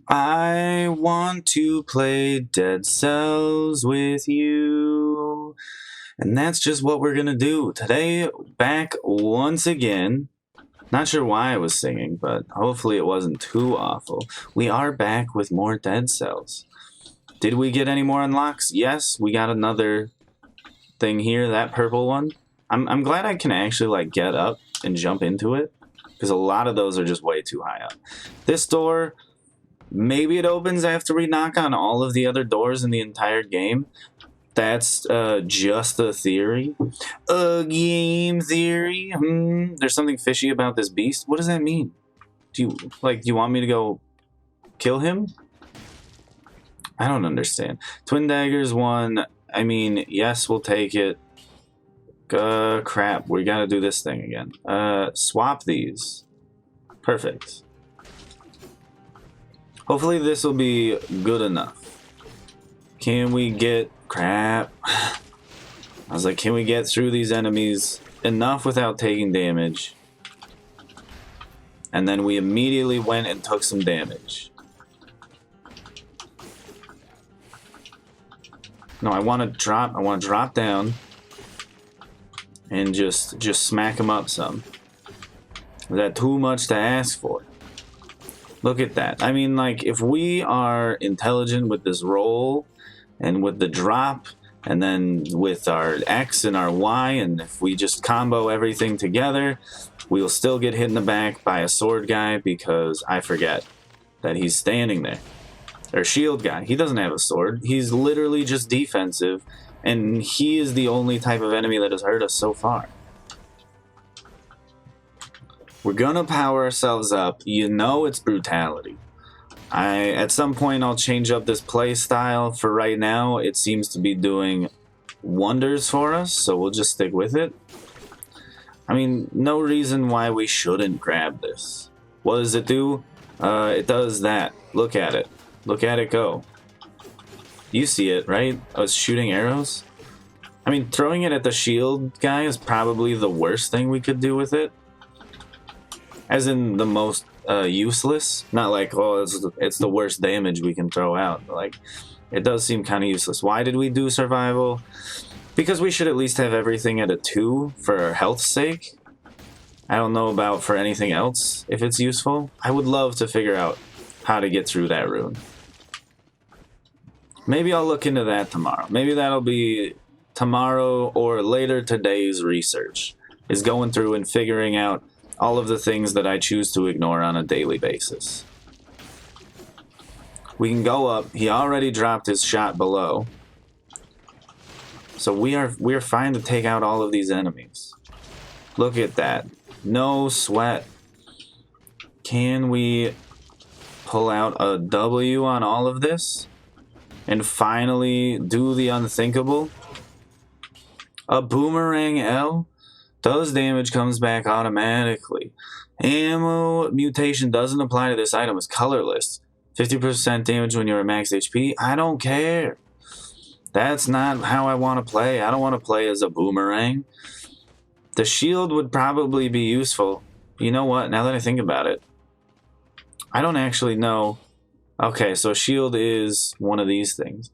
I want to play Dead Cells with you. And that's just what we're gonna do. Today, back once again. Not sure why I was singing, but hopefully it wasn't too awful. We are back with more Dead Cells. Did we get any more unlocks? Yes, we got another thing here, that purple one. I'm glad I can actually like get up and jump into it, because a lot of those are just way too high up. This door, maybe it opens after we knock on all of the other doors in the entire game. That's just a theory. A game theory? There's something fishy about this beast. What does that mean? Do you want me to go kill him? I don't understand. Twin daggers 1. I mean, yes, we'll take it. Crap. We gotta do this thing again. Swap these. Perfect. Hopefully this will be good enough. Can we get... Crap. I was like, can we get through these enemies enough without taking damage? And then we immediately went and took some damage. No, I want to drop down and just smack them up some. Is that too much to ask for? Look at that. I mean, like, if we are intelligent with this roll and with the drop, and then with our X and our Y, and if we just combo everything together, we'll still get hit in the back by a sword guy because I forget that he's standing there. Or shield guy. He doesn't have a sword. He's literally just defensive, and he is the only type of enemy that has hurt us so far. We're gonna power ourselves up. You know it's brutality. At some point I'll change up this play style. For right now, it seems to be doing wonders for us, so we'll just stick with it. I mean, no reason why we shouldn't grab this. What does it do? It does that. Look at it. Look at it go. You see it, right? I was shooting arrows. I mean, throwing it at the shield guy is probably the worst thing we could do with it. As in the most useless. Not like, oh, it's the worst damage we can throw out. Like, it does seem kind of useless. Why did we do survival? Because we should at least have everything at a 2 for our health's sake. I don't know about for anything else, if it's useful. I would love to figure out how to get through that rune. Maybe I'll look into that tomorrow. Maybe that'll be tomorrow or later today's research. Is going through and figuring out all of the things that I choose to ignore on a daily basis. We can go up. He already dropped his shot below. So we're fine to take out all of these enemies. Look at that. No sweat. Can we pull out a W on all of this? And finally do the unthinkable? A boomerang L? Does damage comes back automatically. Ammo mutation doesn't apply to this item. It's colorless. 50% damage when you're at max HP. I don't care. That's not how I want to play. I don't want to play as a boomerang. The shield would probably be useful. You know what? Now that I think about it, I don't actually know. Okay, so shield is one of these things.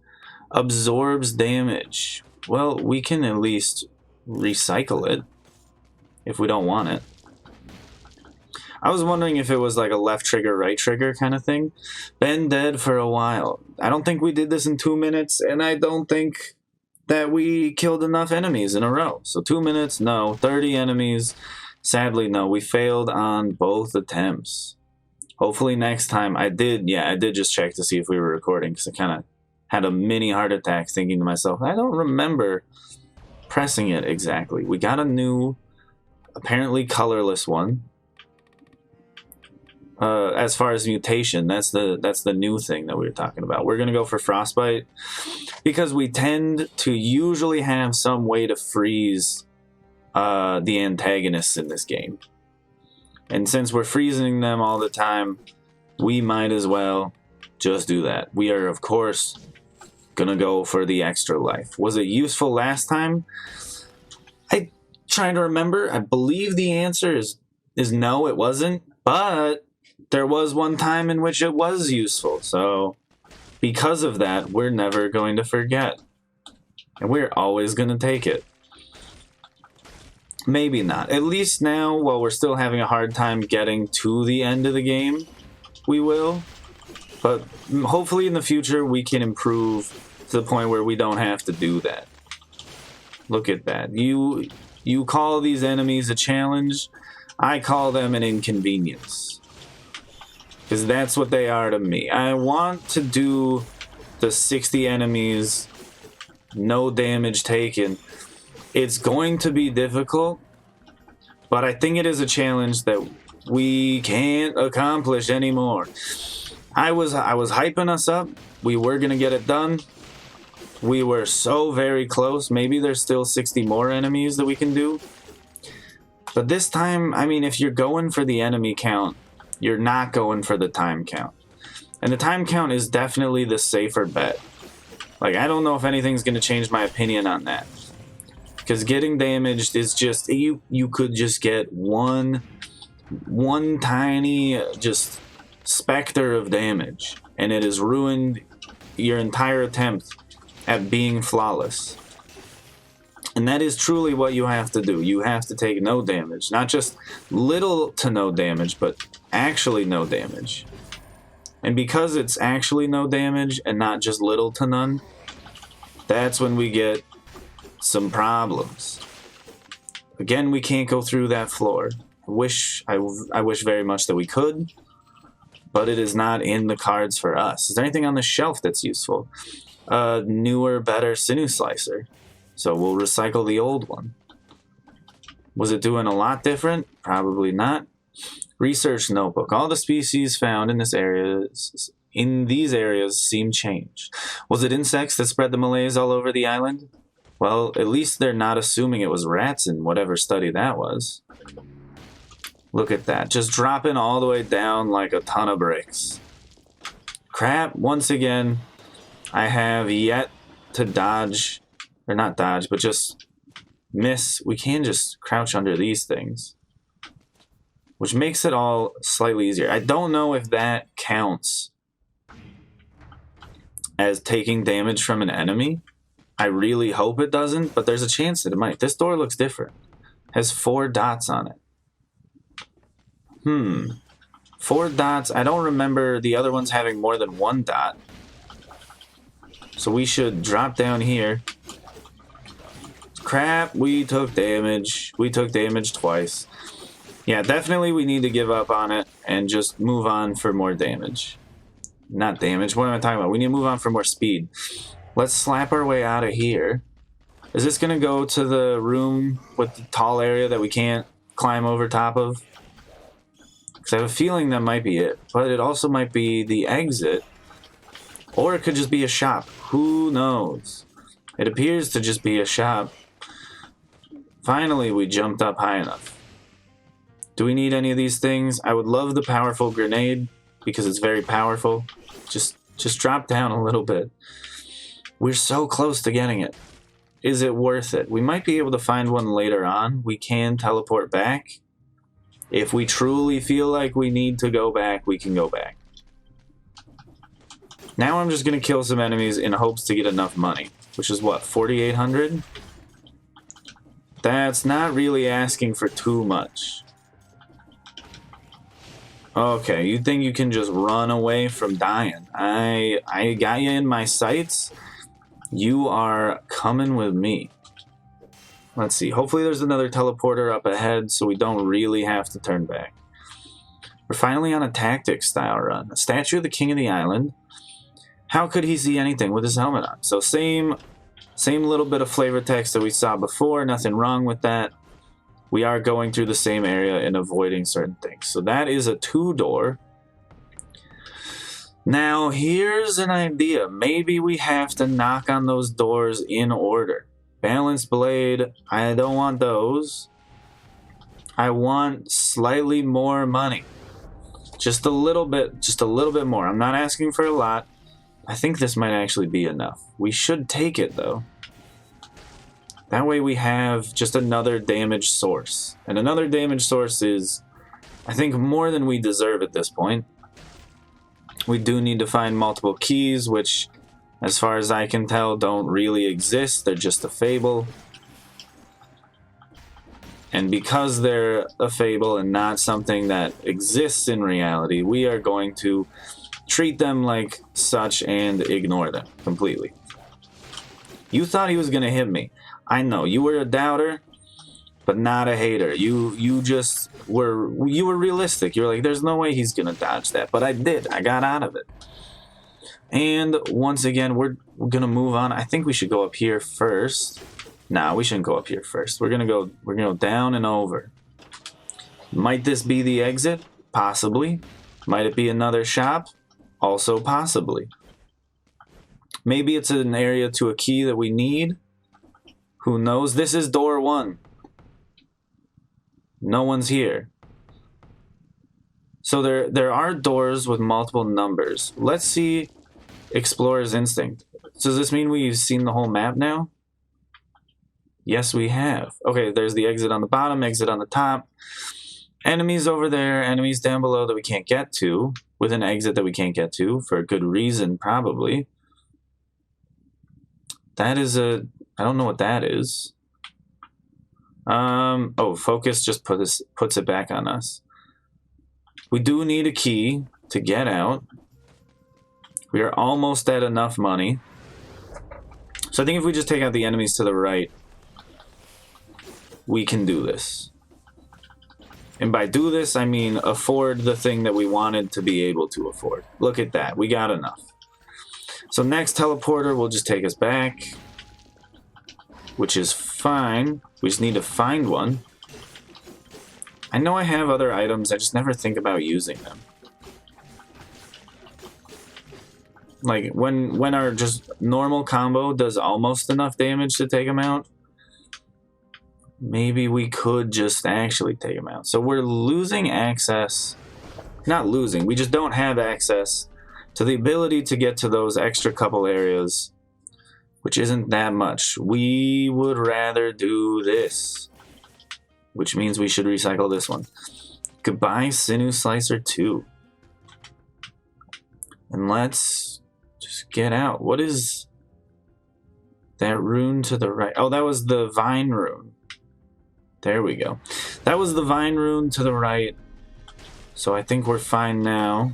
Absorbs damage. Well, we can at least recycle it. If we don't want it. I was wondering if it was like a left trigger, right trigger kind of thing. Been dead for a while. I don't think we did this in 2 minutes, and I don't think that we killed enough enemies in a row. So 2 minutes, no. 30 enemies, sadly, no. We failed on both attempts. Hopefully next time, I did just check to see if we were recording, because I kind of had a mini heart attack thinking to myself, I don't remember pressing it exactly. We got a new... apparently colorless one. As far as mutation, that's the new thing that we were talking about. We're gonna go for frostbite because we tend to usually have some way to freeze the antagonists in this game, and since we're freezing them all the time, we might as well just do that. We are of course gonna go for the extra life. Was it useful last time? Trying to remember. I believe the answer is no, it wasn't, but there was one time in which it was useful. So because of that, we're never going to forget. And we're always going to take it. Maybe not. At least now, while we're still having a hard time getting to the end of the game, we will. But hopefully in the future, we can improve to the point where we don't have to do that. Look at that. You call these enemies a challenge. I call them an inconvenience. Because that's what they are to me. I want to do the 60 enemies, no damage taken. It's going to be difficult, but I think it is a challenge that we can't accomplish anymore. I was hyping us up. We were going to get it done. We were so very close. Maybe there's still 60 more enemies that we can do. But this time, I mean, if you're going for the enemy count, you're not going for the time count. And the time count is definitely the safer bet. Like, I don't know if anything's going to change my opinion on that. Because getting damaged is just, you could just get one tiny just specter of damage, and it has ruined your entire attempt at being flawless. And that is truly what you have to do. You have to take no damage. Not just little to no damage, but actually no damage. And because it's actually no damage and not just little to none, that's when we get some problems. Again, we can't go through that floor. I wish very much that we could, but it is not in the cards for us. Is there anything on the shelf that's useful? Newer, better sinew slicer. So we'll recycle the old one. Was it doing a lot different? Probably not. Research notebook. All the species found in these areas seem changed. Was it insects that spread the malaise all over the island? Well, at least they're not assuming it was rats in whatever study that was. Look at that. Just dropping all the way down like a ton of bricks. Crap. Once again, I have yet to dodge, or not dodge, but just miss. We can just crouch under these things, which makes it all slightly easier. I don't know if that counts as taking damage from an enemy. I really hope it doesn't, but there's a chance that it might. This door looks different. Has 4 dots on it. 4 dots. I don't remember the other ones having more than 1 dot. So we should drop down here. Crap, we took damage. We took damage twice. Yeah, definitely we need to give up on it and just move on for more damage. Not damage, what am I talking about? We need to move on for more speed. Let's slap our way out of here. Is this going to go to the room with the tall area that we can't climb over top of? Because I have a feeling that might be it. But it also might be the exit. Or it could just be a shop. Who knows? It appears to just be a shop. Finally, we jumped up high enough. Do we need any of these things? I would love the powerful grenade because it's very powerful. Just drop down a little bit. We're so close to getting it. Is it worth it? We might be able to find one later on. We can teleport back. If we truly feel like we need to go back, we can go back. Now I'm just going to kill some enemies in hopes to get enough money. Which is what, 4,800? That's not really asking for too much. Okay, you think you can just run away from dying. I got you in my sights. You are coming with me. Let's see. Hopefully there's another teleporter up ahead so we don't really have to turn back. We're finally on a tactics style run. A statue of the king of the island. How could he see anything with his helmet on? So same little bit of flavor text that we saw before. Nothing wrong with that. We are going through the same area and avoiding certain things. So that is a 2-door. Now, here's an idea. Maybe we have to knock on those doors in order. Balanced blade, I don't want those. I want slightly more money. Just a little bit more. I'm not asking for a lot. I think this might actually be enough. We should take it, though. That way we have just another damage source. And another damage source is I think more than we deserve at this point. We do need to find multiple keys, which, as far as I can tell, don't really exist. They're just a fable. And because they're a fable and not something that exists in reality, we are going to treat them like such and ignore them completely. You thought he was going to hit me. I know, you were a doubter, but not a hater. You just were realistic. You were like, there's no way he's going to dodge that. But I did. I got out of it. And once again, we're going to move on. I think we should go up here first. Nah, we shouldn't go up here first. We're gonna go down and over. Might this be the exit? Possibly. Might it be another shop? Also possibly. Maybe it's an area to a key that we need. Who knows? This is door 1. No one's here. So there are doors with multiple numbers. Let's see Explorer's Instinct. So does this mean we've seen the whole map now? Yes, we have. Okay, there's the exit on the bottom, exit on the top. Enemies over there, enemies down below that we can't get to, with an exit that we can't get to, for a good reason, probably. That is a... I don't know what that is. Oh, focus just puts it back on us. We do need a key to get out. We are almost at enough money. So I think if we just take out the enemies to the right, we can do this. And by do this, I mean afford the thing that we wanted to be able to afford. Look at that. We got enough. So next teleporter will just take us back, which is fine. We just need to find one. I know I have other items. I just never think about using them. Like when our just normal combo does almost enough damage to take them out, maybe we could just actually take them out. So we're losing access. Not losing. We just don't have access to the ability to get to those extra couple areas, which isn't that much. We would rather do this, which means we should recycle this one. Goodbye, Sinew Slicer 2. And let's just get out. What is that rune to the right? Oh, that was the Vine rune. There we go. That was the Vine rune to the right. So I think we're fine now.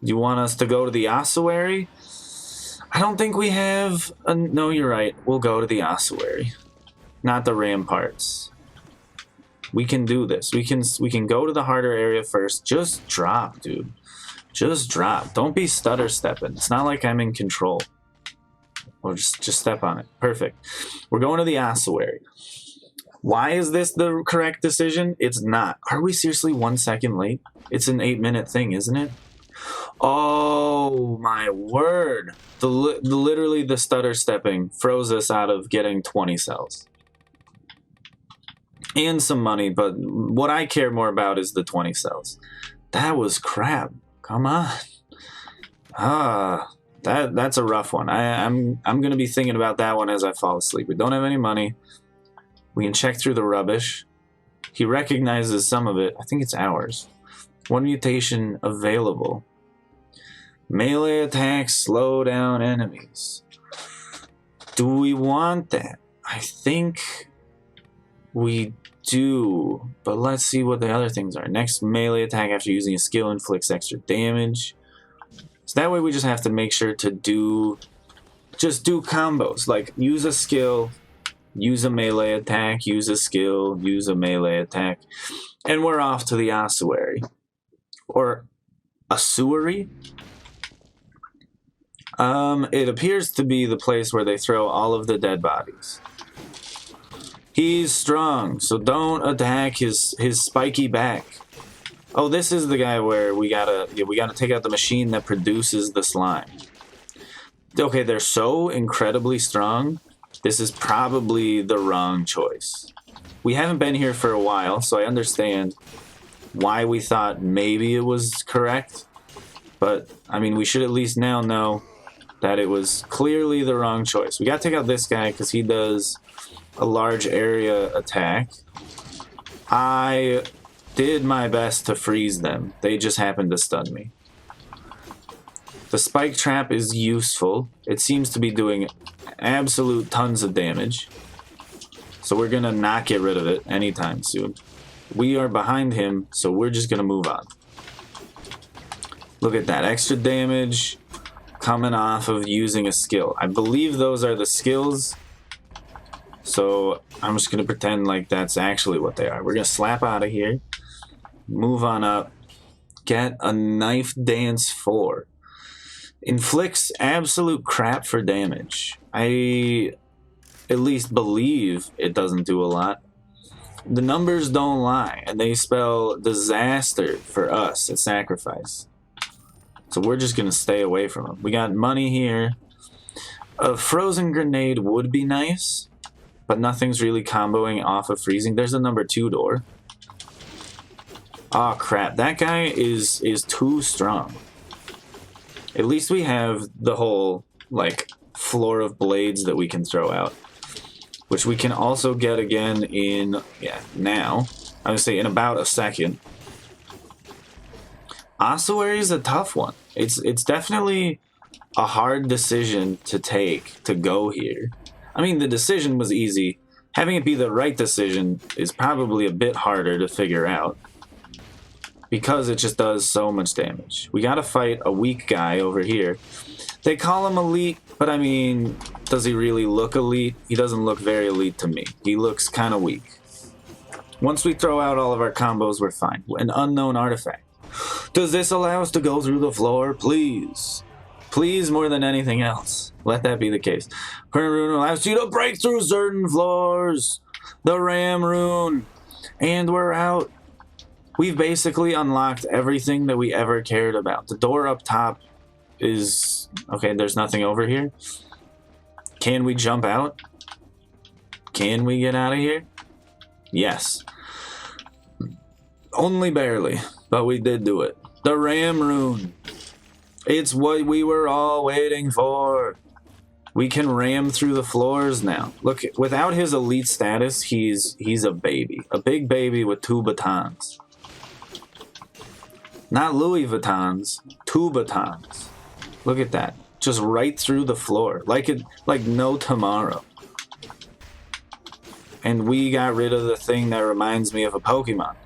You want us to go to the ossuary? I don't think we have... no, you're right. We'll go to the ossuary. Not the ramparts. We can do this. We can go to the harder area first. Just drop, dude. Just drop. Don't be stutter stepping. It's not like I'm in control. Or just step on it. Perfect. We're going to the ossuary. Why is this the correct decision? It's not. Are we seriously 1 second late? It's an 8-minute thing, isn't it? Oh my word. Literally the stutter stepping froze us out of getting 20 cells. And some money, but what I care more about is the 20 cells. That was crap. Come on. That's a rough one. I'm gonna be thinking about that one as I fall asleep. We don't have any money. We can check through the rubbish. He recognizes some of it. I think it's ours. One mutation available. Melee attacks slow down enemies. Do we want that? I think we do. But let's see what the other things are. Next melee attack after using a skill inflicts extra damage. So that way we just have to make sure to do combos. Like use a skill, use a melee attack, use a skill, use a melee attack. And we're off to the ossuary. Or ossuary? It appears to be the place where they throw all of the dead bodies. He's strong, so don't attack his spiky back. Oh, this is the guy where we gotta take out the machine that produces the slime. Okay, they're so incredibly strong. This is probably the wrong choice. We haven't been here for a while, so I understand why we thought maybe it was correct. But, I mean, we should at least now know that it was clearly the wrong choice. We gotta take out this guy because he does a large area attack. I did my best to freeze them. They just happened to stun me. The spike trap is useful. It seems to be doing absolute tons of damage. So we're gonna not get rid of it anytime soon. We are behind him, so we're just gonna move on. Look at that extra damage coming off of using a skill. I believe those are the skills. So I'm just gonna pretend like that's actually what they are. We're gonna slap out of here. Move on up. Get a knife dance 4. Inflicts absolute crap for damage. I at least believe it doesn't do a lot. The numbers don't lie, and they spell disaster for us at sacrifice. So we're just gonna stay away from them. We got money here. A frozen grenade would be nice, but nothing's really comboing off of freezing. There's a number 2 door. Oh crap, that guy is too strong. At least we have the whole, like, floor of blades that we can throw out. Which we can also get again in, now. I would say in about a second. Ossuary is a tough one. It's definitely a hard decision to take to go here. I mean, the decision was easy. Having it be the right decision is probably a bit harder to figure out. Because it just does so much damage. We gotta fight a weak guy over here. They call him elite, but I mean, does he really look elite? He doesn't look very elite to me. He looks kind of weak. Once we throw out all of our combos, we're fine. An unknown artifact. Does this allow us to go through the floor? Please. Please, more than anything else. Let that be the case. Current rune allows you to break through certain floors. The Ram rune. And we're out. We've basically unlocked everything that we ever cared about. The door up top is... Okay, there's nothing over here. Can we jump out? Can we get out of here? Yes. Only barely, but we did do it. The Ram rune. It's what we were all waiting for. We can ram through the floors now. Look, without his elite status, he's a baby. A big baby with 2 batons. Not Louis Vuittons, 2 batons. Look at that. Just right through the floor. Like no tomorrow. And we got rid of the thing that reminds me of a Pokemon.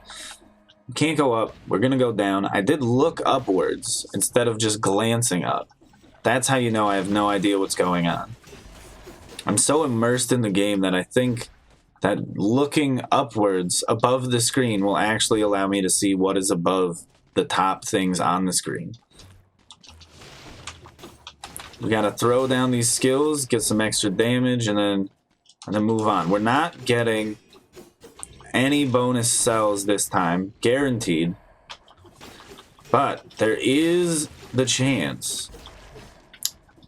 We can't go up. We're going to go down. I did look upwards instead of just glancing up. That's how you know I have no idea what's going on. I'm so immersed in the game that I think that looking upwards above the screen will actually allow me to see what is above the top things on the screen. We gotta throw down these skills, get some extra damage, and then move on. We're not getting any bonus cells this time, guaranteed. But there is the chance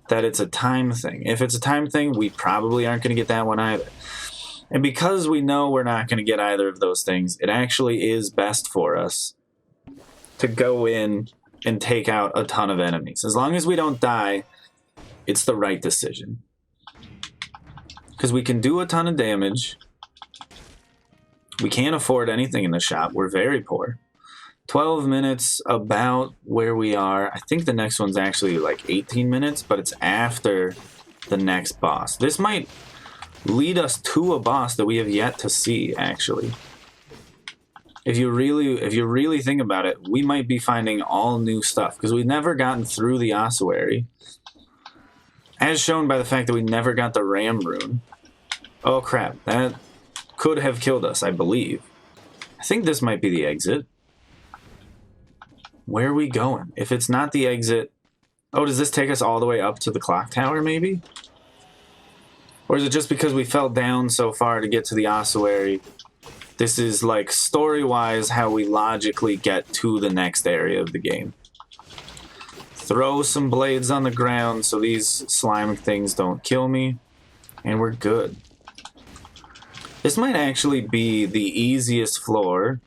that it's a time thing. If it's a time thing, we probably aren't going to get that one either. And because we know we're not going to get either of those things, it actually is best for us to go in and take out a ton of enemies. As long as we don't die, it's the right decision. Because we can do a ton of damage. We can't afford anything in the shop. We're very poor. 12 minutes, about where we are. I think the next one's actually like 18 minutes, but it's after the next boss. This might lead us to a boss that we have yet to see, actually. If you really think about it, we might be finding all new stuff, because we've never gotten through the ossuary. As shown by the fact that we never got the Ram rune. Oh crap, that could have killed us, I believe. I think this might be the exit. Where are we going? If it's not the exit... Oh, does this take us all the way up to the clock tower, maybe? Or is it just because we fell down so far to get to the ossuary? This is, like, story-wise how we logically get to the next area of the game. Throw some blades on the ground so these slime things don't kill me. And we're good. This might actually be the easiest floor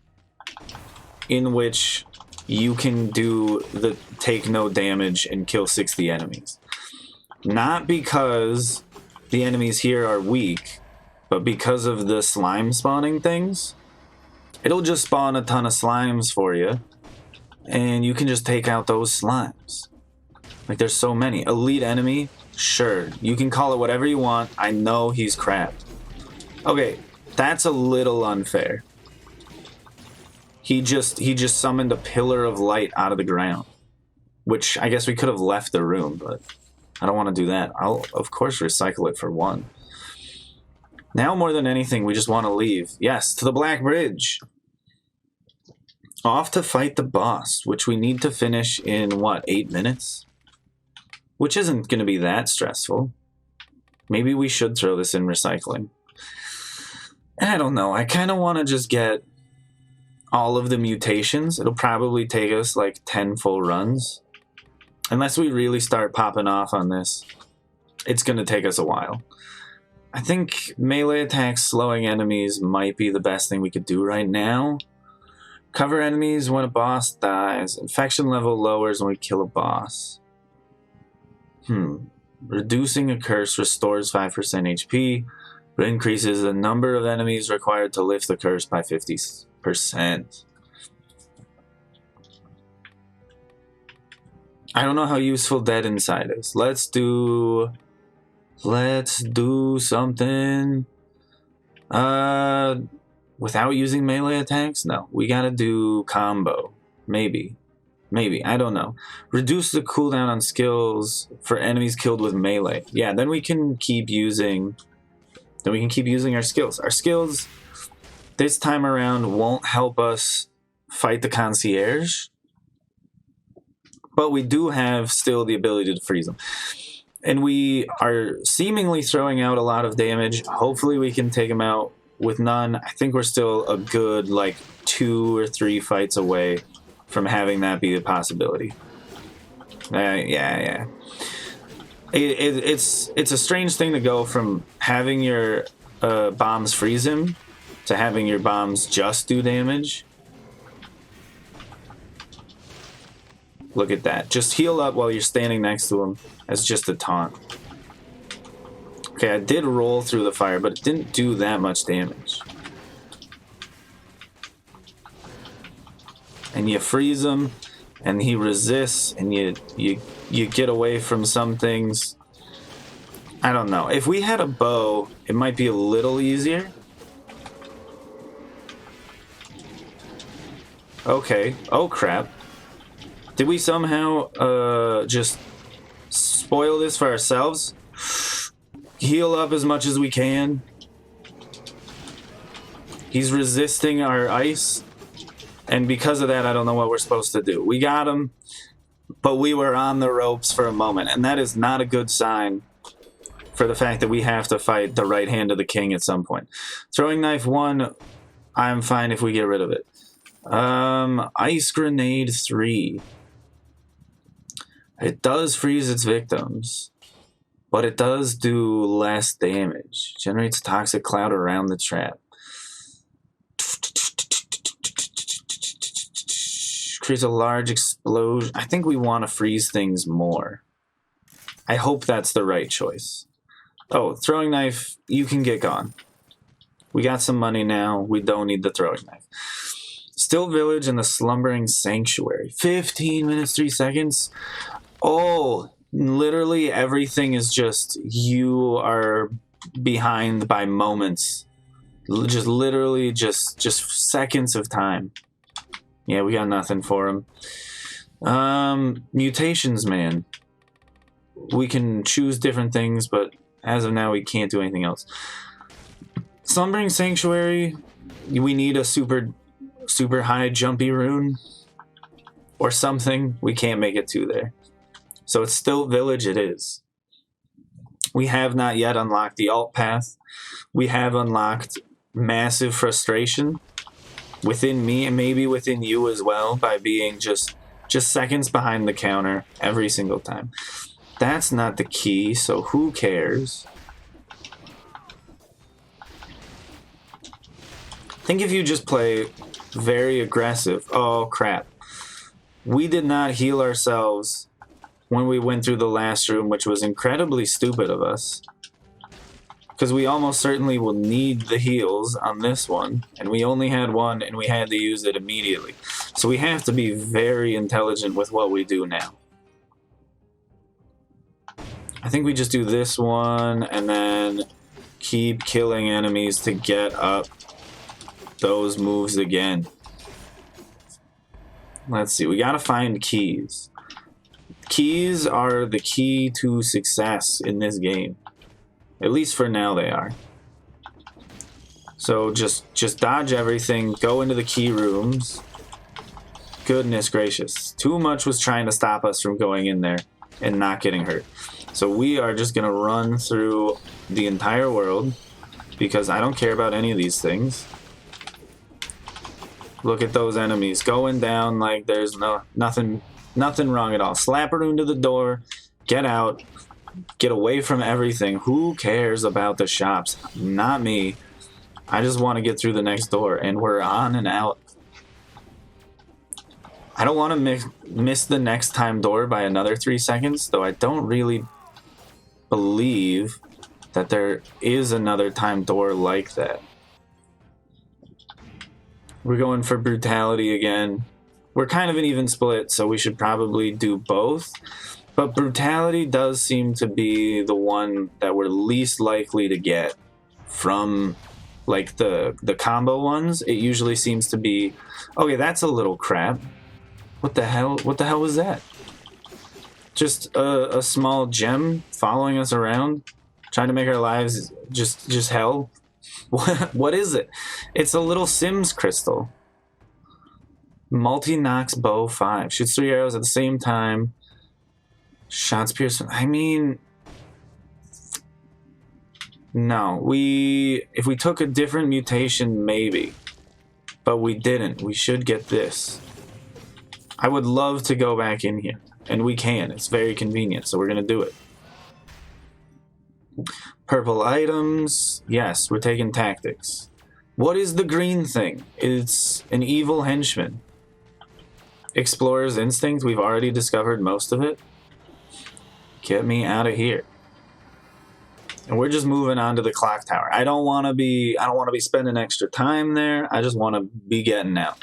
in which you can do the take no damage and kill 60 enemies. Not because the enemies here are weak, but because of the slime spawning things. it'll just spawn a ton of slimes for you, and you can just take out those slimes. Like, there's so many. Elite enemy, sure, you can call it whatever you want. I know he's crap. Okay, that's a little unfair. He just summoned a pillar of light out of the ground, which I guess we could have left the room, but I don't want to do that. I'll, of course, recycle it for 1. Now, more than anything, we just want to leave. Yes, to the Black Bridge. Off to fight the boss, which we need to finish in, what, 8 minutes? Which isn't going to be that stressful. Maybe we should throw this in recycling. I don't know. I kind of want to just get all of the mutations. It'll probably take us like 10 full runs. Unless we really start popping off on this, it's going to take us a while. I think melee attacks slowing enemies might be the best thing we could do right now. Cover enemies when a boss dies. Infection level lowers when we kill a boss. Reducing a curse restores 5% HP, but increases the number of enemies required to lift the curse by 50%. I don't know how useful Dead Inside is. Let's do something. Without using melee attacks? No, we gotta do combo. Maybe, I don't know. Reduce the cooldown on skills for enemies killed with melee. Yeah, then we can keep using our skills. Our skills this time around won't help us fight the concierge, but we do have still the ability to freeze them. And we are seemingly throwing out a lot of damage. Hopefully we can take them out with none. I think we're still a good, like, 2 or 3 fights away from having that be a possibility. Yeah. It's a strange thing to go from having your bombs freeze him to having your bombs just do damage. Look at that. Just heal up while you're standing next to him as just a taunt. Okay, I did roll through the fire, but it didn't do that much damage. And you freeze him, and he resists, and you get away from some things. I don't know. If we had a bow, it might be a little easier. Okay. Oh, crap. Did we somehow just spoil this for ourselves? Heal up as much as we can. He's resisting our ice. And because of that, I don't know what we're supposed to do. We got him, but we were on the ropes for a moment. And that is not a good sign for the fact that we have to fight the right hand of the king at some point. Throwing knife 1, I'm fine if we get rid of it. Ice grenade 3. It does freeze its victims, but it does do less damage. Generates a toxic cloud around the trap. Creates a large explosion. I think we want to freeze things more. I hope that's the right choice. Oh, throwing knife, you can get gone. We got some money now. We don't need the throwing knife. Still Village and the Slumbering Sanctuary. 15 minutes, 3 seconds. Oh, literally everything is just, you are behind by moments. Just literally just seconds of time. Yeah, we got nothing for him. Mutations, man. We can choose different things, but as of now, we can't do anything else. Slumbering Sanctuary, we need a super high jumpy rune or something. We can't make it to there. So it's still Village, it is. We have not yet unlocked the alt path. We have unlocked massive frustration within me and maybe within you as well by being just seconds behind the counter every single time. That's not the key, so who cares? I think if you just play very aggressive... Oh, crap. We did not heal ourselves when we went through the last room, which was incredibly stupid of us. because we almost certainly will need the heals on this one, and we only had one and we had to use it immediately. So we have to be very intelligent with what we do now. I think we just do this one and then keep killing enemies to get up those moves again. Let's see, we gotta find keys. Keys are the key to success in this game. At least for now they are. So just dodge everything, go into the key rooms. Goodness gracious. Too much was trying to stop us from going in there and not getting hurt. So we are just gonna run through the entire world because I don't care about any of these things. Look at those enemies going down like there's nothing wrong at all. Slap her into the door, get out, get away from everything. Who cares about the shops? Not me. I just want to get through the next door, and we're on and out. I don't want to miss the next time door by another 3 seconds, though I don't really believe that there is another time door like that. We're going for brutality again. We're kind of an even split, so we should probably do both. But brutality does seem to be the one that we're least likely to get from like the combo ones. It usually seems to be, okay, that's a little crap. What the hell was that? Just a small gem following us around, trying to make our lives just hell. What is it? It's a little Sims crystal. Multi-Nox bow 5. Shoots 3 arrows at the same time. Shots pierce. I mean, no. If we took a different mutation, maybe. But we didn't. We should get this. I would love to go back in here. And we can. It's very convenient, so we're going to do it. Purple items. Yes, we're taking tactics. What is the green thing? It's an evil henchman. Explorer's instinct. We've already discovered most of it. Get me out of here. And we're just moving on to the clock tower. I don't want to be spending extra time there. I just want to be getting out.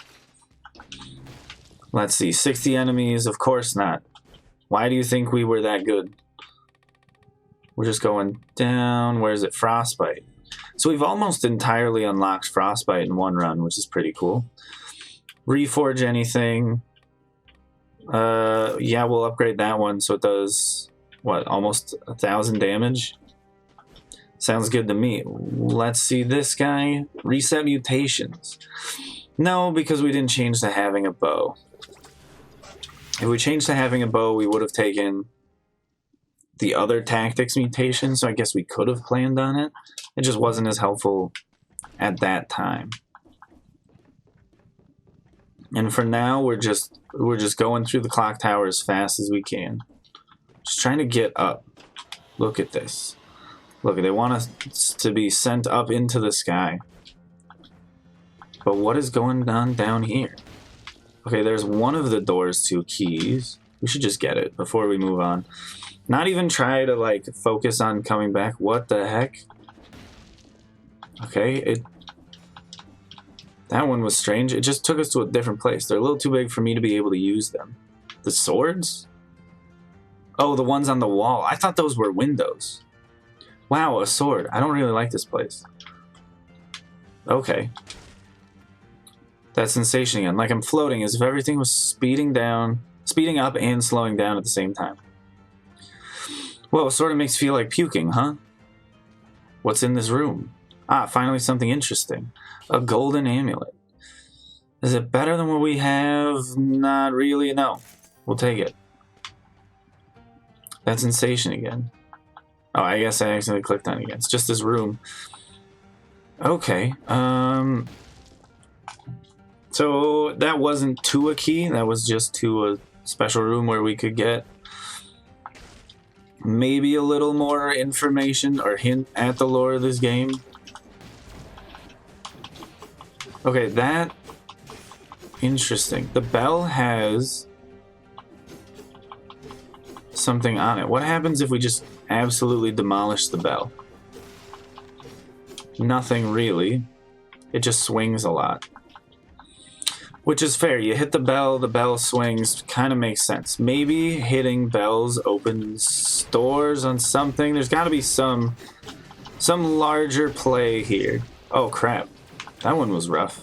Let's see. 60 enemies. Of course not. Why do you think we were that good? We're just going down. Where is it? Frostbite. So we've almost entirely unlocked Frostbite in one run, which is pretty cool. Reforge anything. Yeah, we'll upgrade that one so it does, what, almost 1,000 damage? Sounds good to me. Let's see this guy. Reset mutations. No, because we didn't change to having a bow. If we changed to having a bow, we would have taken the other tactics mutation, so I guess we could have planned on it. It just wasn't as helpful at that time. And for now, we're just going through the clock tower as fast as we can. Just trying to get up. Look at this. Look, they want us to be sent up into the sky. But what is going on down here? Okay, there's one of the doors to keys. We should just get it before we move on. Not even try to, like, focus on coming back. What the heck? Okay, that one was strange. It just took us to a different place. They're a little too big for me to be able to use them. The swords? Oh, the ones on the wall. I thought those were windows. Wow, a sword. I don't really like this place. Okay. That sensation again. Like I'm floating as if everything was speeding up and slowing down at the same time. Well, it sort of makes you feel like puking, huh? What's in this room? Ah, finally something interesting. A golden amulet. Is it better than what we have? Not really, no. We'll take it. That sensation again. Oh, I guess I accidentally clicked on it again. It's just this room. Okay. So that wasn't to a key. That was just to a special room where we could get maybe a little more information or hint at the lore of this game. Okay, that... Interesting. The bell has something on it. What happens if we just absolutely demolish the bell? nothing really. It just swings a lot. Which is fair. You hit the bell swings, kind of makes sense. Maybe hitting bells opens doors on something. There's got to be some larger play here. Oh, crap. That one was rough.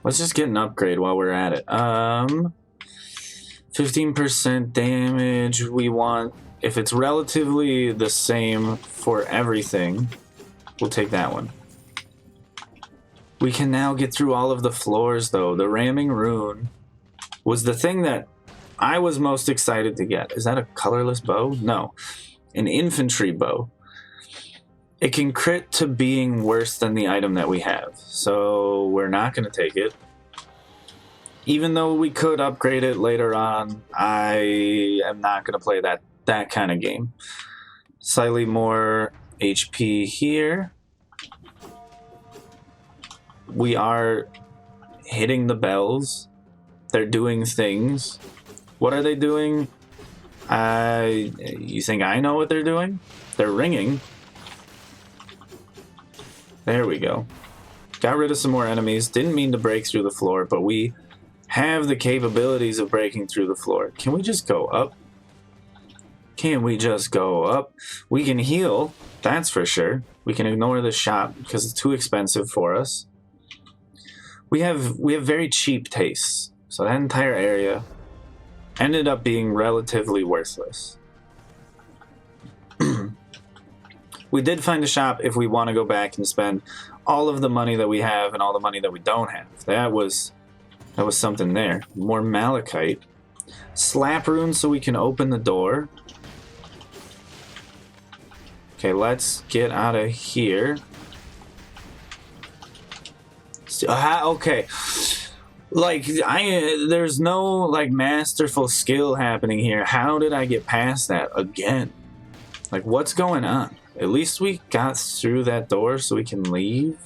Let's just get an upgrade while we're at it. 15% damage. We want, if it's relatively the same for everything, we'll take that one. We can now get through all of the floors, though. The ramming rune was the thing that I was most excited to get. Is that a colorless bow? No. An infantry bow. It can crit to being worse than the item that we have, so we're not going to take it. Even though we could upgrade it later on, I am not going to play that kind of game. Slightly more HP here. We are hitting the bells. They're doing things. What are they doing? You think I know what they're doing? They're ringing. There we go. Got rid of some more enemies. Didn't mean to break through the floor, but we have the capabilities of breaking through the floor. Can we just go up? Can we just go up? We can heal, that's for sure. We can ignore the shop because it's too expensive for us. We have very cheap tastes, so that entire area ended up being relatively worthless. We did find a shop if we want to go back and spend all of the money that we have and all the money that we don't have. That was something there. More malachite. Slap rune so we can open the door. Okay, let's get out of here. Okay. Like, there's no, like, masterful skill happening here. How did I get past that again? Like, what's going on? At least we got through that door so we can leave.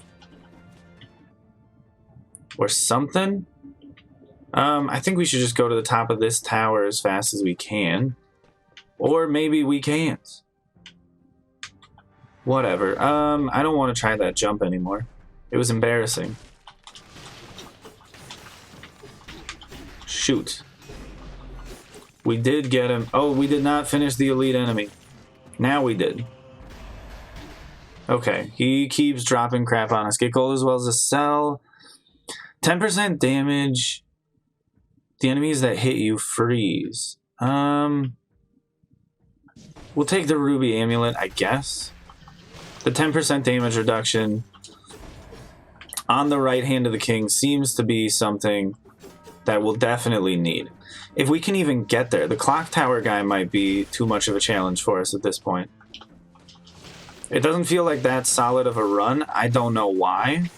Or something. I think we should just go to the top of this tower as fast as we can. Or maybe we can't. Whatever. I don't want to try that jump anymore. It was embarrassing. Shoot. We did get him. Oh, we did not finish the elite enemy. Now we did. Okay, he keeps dropping crap on us. Get gold as well as a cell. 10% damage. The enemies that hit you freeze. We'll take the ruby amulet, I guess. The 10% damage reduction on the right hand of the king seems to be something that we'll definitely need. If we can even get there. The clock tower guy might be too much of a challenge for us at this point. It doesn't feel like that solid of a run. I don't know why.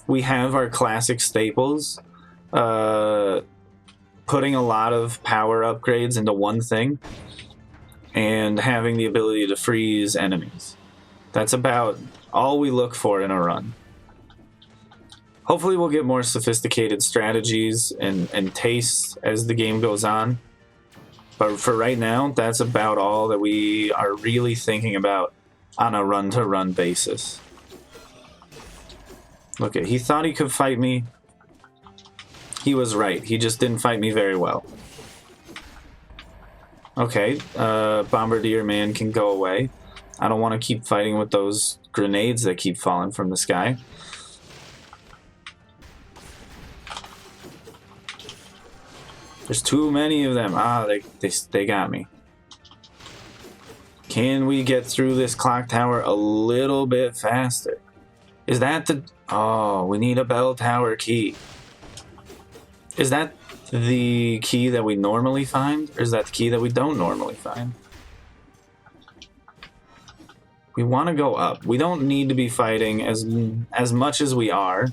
We have our classic staples. Putting a lot of power upgrades into one thing. And having the ability to freeze enemies. That's about all we look for in a run. Hopefully we'll get more sophisticated strategies and tastes as the game goes on. But for right now, that's about all that we are really thinking about on a run-to-run basis. Look, he thought he could fight me. He was right. He just didn't fight me very well. Okay, Bombardier Man can go away. I don't want to keep fighting with those grenades that keep falling from the sky. There's too many of them. Ah, they got me. Can we get through this clock tower a little bit faster? Is that the... Oh, we need a bell tower key. Is that the key that we normally find? Or is that the key that we don't normally find? We want to go up. We don't need to be fighting as much as we are.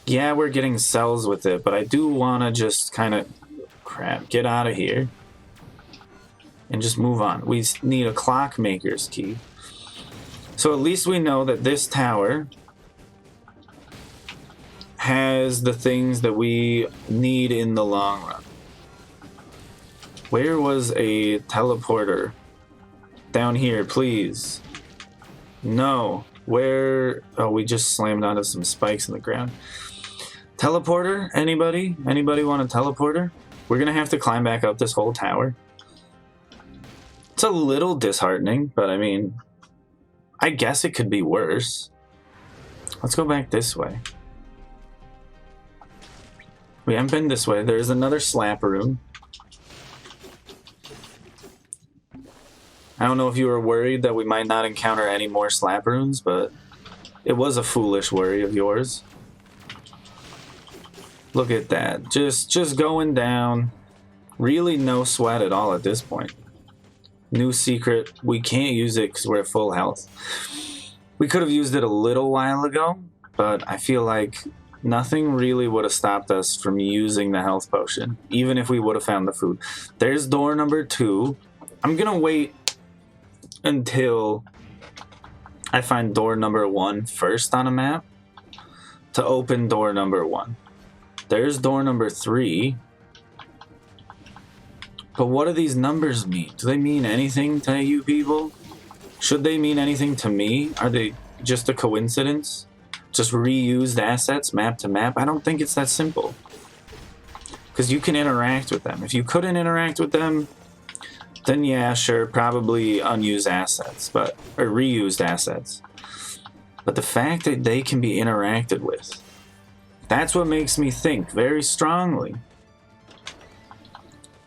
Yeah, we're getting cells with it, but I do want to just kind of... Crap, get out of here. And just move on. We need a clockmaker's key. So at least we know that this tower has the things that we need in the long run. Where was a teleporter? Down here, please. No. Where? Oh, we just slammed onto some spikes in the ground. Teleporter? Anybody? Anybody want a teleporter? We're gonna have to climb back up this whole tower. It's a little disheartening, but I mean, I guess it could be worse. Let's go back this way. We haven't been this way. There's another slap room. I don't know if you were worried that we might not encounter any more slap runes, but it was a foolish worry of yours. Look at that. Just going down. Really no sweat at all at this point. New secret. We can't use it because we're at full health. We could have used it a little while ago, but I feel like nothing really would have stopped us from using the health potion, even if we would have found the food. There's door number 2. I'm going to wait until I find door number 1 first on a map to open door number 1. There's door number 3. But what do these numbers mean? Do they mean anything to you people? Should they mean anything to me? Are they just a coincidence? Just reused assets map to map? I don't think it's that simple. Because you can interact with them. If you couldn't interact with them, then yeah, sure, probably unused assets, or reused assets. But the fact that they can be interacted with, that's what makes me think very strongly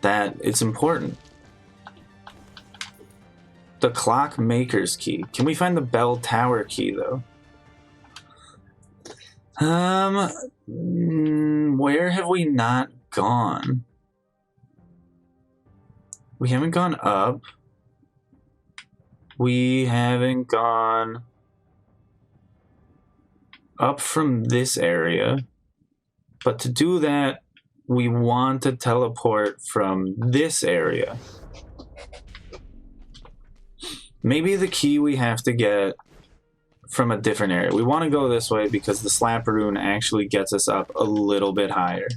that it's important. The clock maker's key. Can we find the bell tower key though? Where have we not gone? We haven't gone up. We haven't gone up from this area. But to do that, we want to teleport from this area. Maybe the key we have to get from a different area. We want to go this way because the slap rune actually gets us up a little bit higher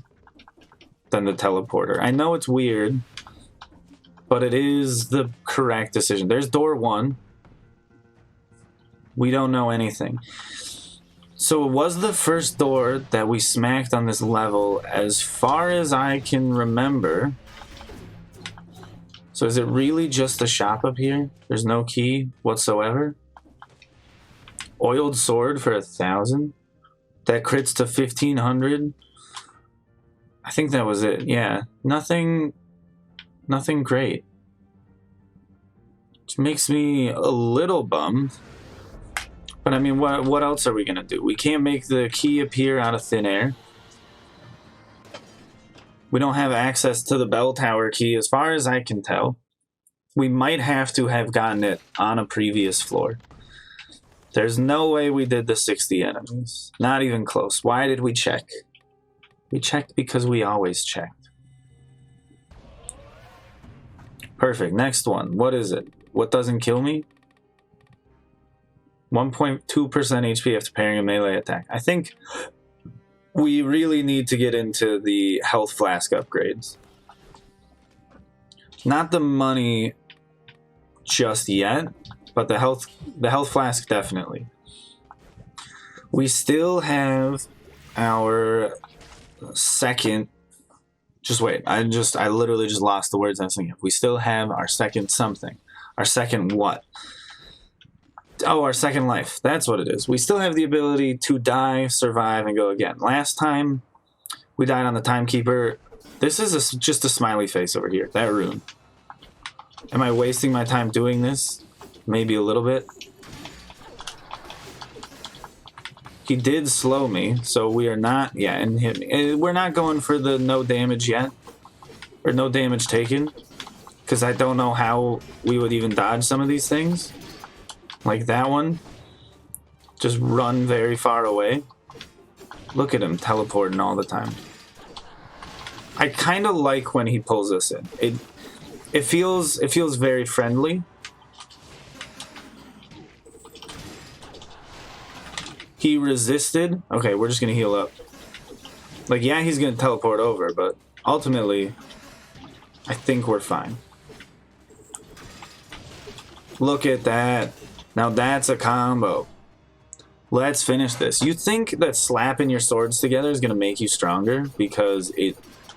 than the teleporter. I know it's weird, but it is the correct decision. There's door 1. We don't know anything. So it was the first door that we smacked on this level as far as I can remember. So is it really just the shop up here? There's no key whatsoever? Oiled sword for 1,000? That crits to 1,500? I think that was it, yeah. Nothing great. Which makes me a little bummed. But I mean, what else are we gonna do? We can't make the key appear out of thin air. We don't have access to the bell tower key as far as I can tell. We might have to have gotten it on a previous floor. There's no way we did the 60 enemies. Not even close. Why did we check? We checked because we always checked. Perfect. Next one. What is it? What doesn't kill me? 1.2% HP after parrying a melee attack. I think we really need to get into the health flask upgrades. Not the money just yet, but the health flask definitely. We still have our second. Just wait. I literally just lost the words I was thinking of. We still have our second something. Our second what? Oh, our second life. That's what it is. We still have the ability to die, survive, and go again. Last time we died on the Timekeeper. This is just a smiley face over here. That rune. Am I wasting my time doing this? Maybe a little bit. He did slow me, so we are not... Yeah, and hit me. We're not going for the no damage yet. Or no damage taken. Because I don't know how we would even dodge some of these things. Like that one. Just run very far away. Look at him teleporting all the time. I kind of like when he pulls us in. It feels very friendly. He resisted. Okay, we're just gonna heal up. Like, yeah, he's gonna teleport over, but ultimately, I think we're fine. Look at that. Now that's a combo. Let's finish this. You think that slapping your swords together is going to make you stronger? Because it...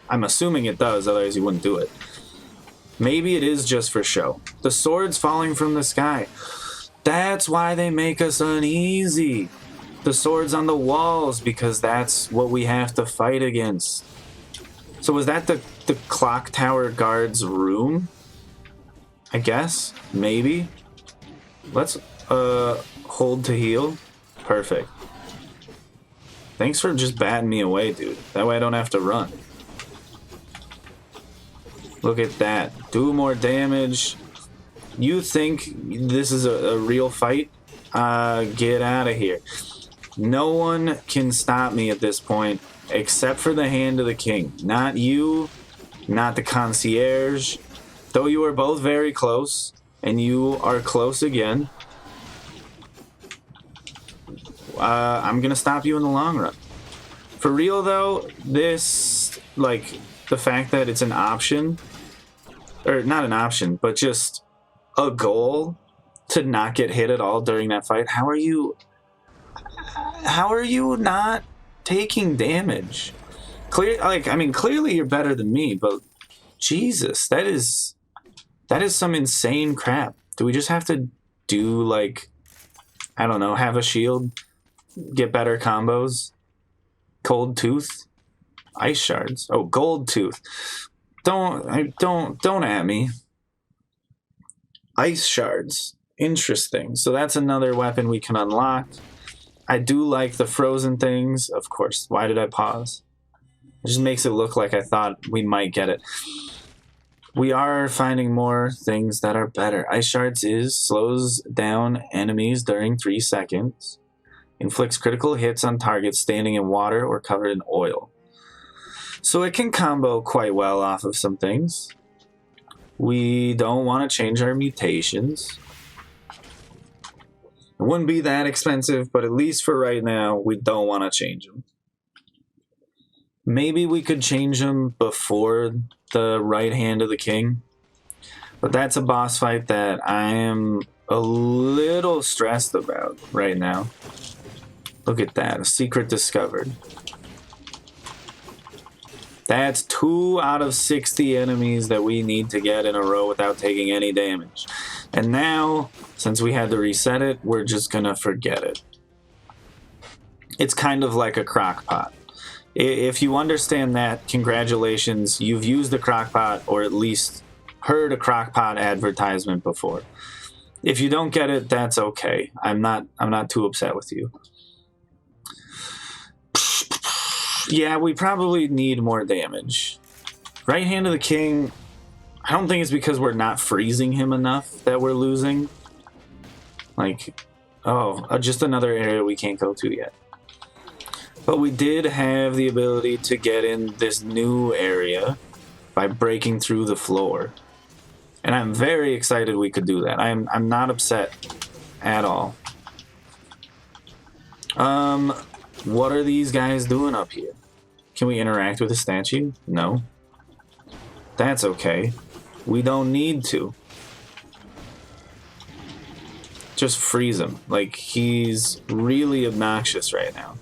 I'm assuming it does, otherwise you wouldn't do it. Maybe it is just for show. The swords falling from the sky. That's why they make us uneasy. The swords on the walls, because that's what we have to fight against. So was that the clock tower guard's room? I guess? Maybe? Let's hold to heal. Perfect. Thanks for just batting me away, dude. That way I don't have to run. Look at that. Do more damage. You think this is a real fight? Get out of here. No one can stop me at this point, except for the Hand of the King. Not you, not the concierge. Though you are both very close, and you are close again. I'm gonna stop you in the long run. For real though, this, like, the fact that it's an option, or not an option, but just a goal to not get hit at all during that fight. How are you not taking damage? Clearly you're better than me, but Jesus, that is some insane crap. Do we just have to do, like, I don't know, have a shield? Get better combos? Cold Tooth? Ice Shards. Oh, Gold Tooth. Don't at me. Ice Shards. Interesting. So that's another weapon we can unlock. I do like the frozen things. Of course. Why did I pause? It just makes it look like I thought we might get it. We are finding more things that are better. Ice Shards slows down enemies during 3 seconds. Inflicts critical hits on targets standing in water or covered in oil. So it can combo quite well off of some things. We don't want to change our mutations. It wouldn't be that expensive, but at least for right now, we don't want to change them. Maybe we could change them before the right Hand of the King. But that's a boss fight that I am a little stressed about right now. Look at that, a secret discovered. That's 2 out of 60 enemies that we need to get in a row without taking any damage. And now, since we had to reset it, we're just gonna forget it. It's kind of like a crock pot. If you understand that, congratulations, you've used a crock pot or at least heard a crock pot advertisement before. If you don't get it, that's okay. I'm not too upset with you. Yeah, we probably need more damage. Right Hand of the King, I don't think it's because we're not freezing him enough that we're losing. Like, just another area we can't go to yet. But we did have the ability to get in this new area by breaking through the floor. And I'm very excited we could do that. I'm not upset at all. What are these guys doing up here? Can we interact with the statue? No. That's okay. We don't need to. Just freeze him. Like, he's really obnoxious right now.